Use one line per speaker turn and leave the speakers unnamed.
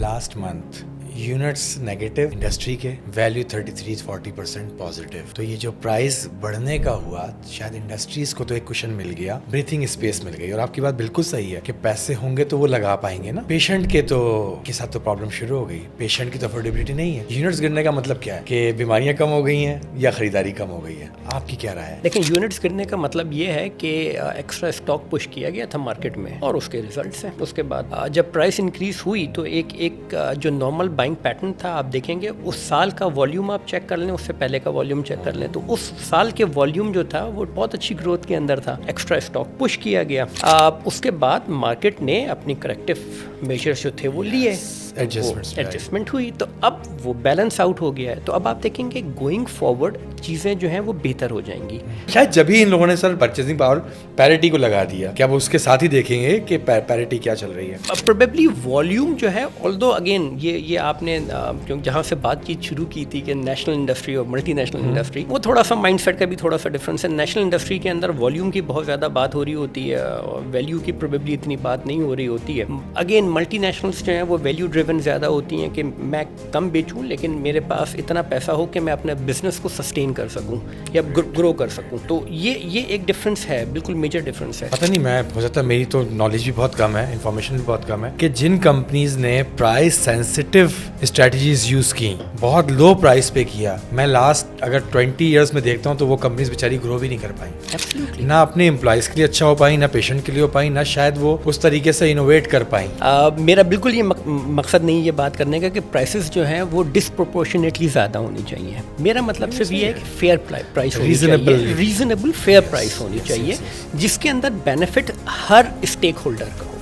last month units negative industry के, value 33-40% positive. तो ये जो प्राइस बढ़ने का हुआ, शायद इंडस्ट्रीज को तो एक कुशन मिल गया, ब्रीथिंग स्पेस मिल गई. और आपकी बात बिल्कुल सही है कि पैसे होंगे तो वो लगा पाएंगे ना. पेशेंट के साथ तो प्रॉब्लम शुरू हो गई. पेशेंट की तो अफोर्डेबिलिटी नहीं है. यूनिट्स गिरने का मतलब क्या है कि बीमारियां कम हो गई हैं या खरीदारी कम हो गई है? आपकी क्या राय है?
लेकिन यूनिट्स गिरने का मतलब ये है कि एक्स्ट्रा स्टॉक पुश किया गया था मार्केट में और उसके रिजल्ट्स हैं. उसके बाद जब प्राइस इंक्रीज हुई तो एक जो नॉर्मल बाइंग पैटर्न था, आप देखेंगे उस साल का वॉल्यूम आप चेक कर लें, उससे पहले का वॉल्यूम चेक कर लें, तो उस साल के वॉल्यूम जो था वो बहुत अच्छी ग्रोथ के अंदर था. एक्स्ट्रा स्टॉक पुश किया गया. उसके बाद मार्केट ने अपनी करेक्टिव मेजर्स जो थे वो लिए, एडजस्टमेंट हुई, तो अब वो बैलेंस आउट हो गया है. तो अब आप देखेंगे गोइंग फॉरवर्ड चीज़ें जो हैं वो बेहतर हो जाएंगी.
शायद जब ही इन लोगों ने सर परचेसिंग पावर पैरिटी को लगा दिया, क्या वो उसके साथ ही देखेंगे कि पैरिटी क्या चल रही है?
प्रोबेबली वॉल्यूम जो है, ऑल्दो अगेन ये आपने जहाँ से बातचीत शुरू की थी कि नेशनल इंडस्ट्री और मल्टी नेशनल इंडस्ट्री, वो थोड़ा सा माइंडसेट का भी थोड़ा सा डिफरेंस है. नेशनल इंडस्ट्री के अंदर वॉल्यूम की बहुत ज़्यादा बात हो रही होती है और वैल्यू की प्रोबेबली इतनी बात नहीं हो रही होती है. अगेन मल्टी नेशनल्स जो हैं वो वैल्यू ड्रिवन ज़्यादा होती हैं कि मैं कम बेचूं लेकिन मेरे पास इतना पैसा हो कि मैं अपने बिजनेस को सस्टेन कर सकूं या ग्रो कर सकूं. तो ये एक डिफरेंस है, बिल्कुल मेजर डिफरेंस है.
पता नहीं, मैं हो सकता है मेरी तो नॉलेज भी बहुत कम है, इन्फॉर्मेशन भी बहुत कम है, कि जिन कंपनीज ने प्राइस सेंसिटिव स्ट्रेटजीज यूज की, बहुत लो प्राइस पे किया, मैं लास्ट अगर 20 ईयर्स में देखता हूँ तो वो कंपनीज बेचारी ग्रो भी नहीं कर पाई.
Absolutely.
ना अपने एम्प्लॉयज के लिए अच्छा हो पाई, ना पेशेंट के लिए हो पाई, ना शायद वो उस तरीके से इनोवेट कर पाई.
मेरा बिल्कुल ये मकसद नहीं ये बात करने का कि प्राइसेस जो हैं वो डिस्प्रोपोर्शनेटली ज़्यादा होनी चाहिए. मेरा मतलब सिर्फ ये है कि फेयर प्राइस होनी चाहिए, रीजनेबल फेयर प्राइस होनी चाहिए, जिसके अंदर बेनिफिट हर स्टेक होल्डर को.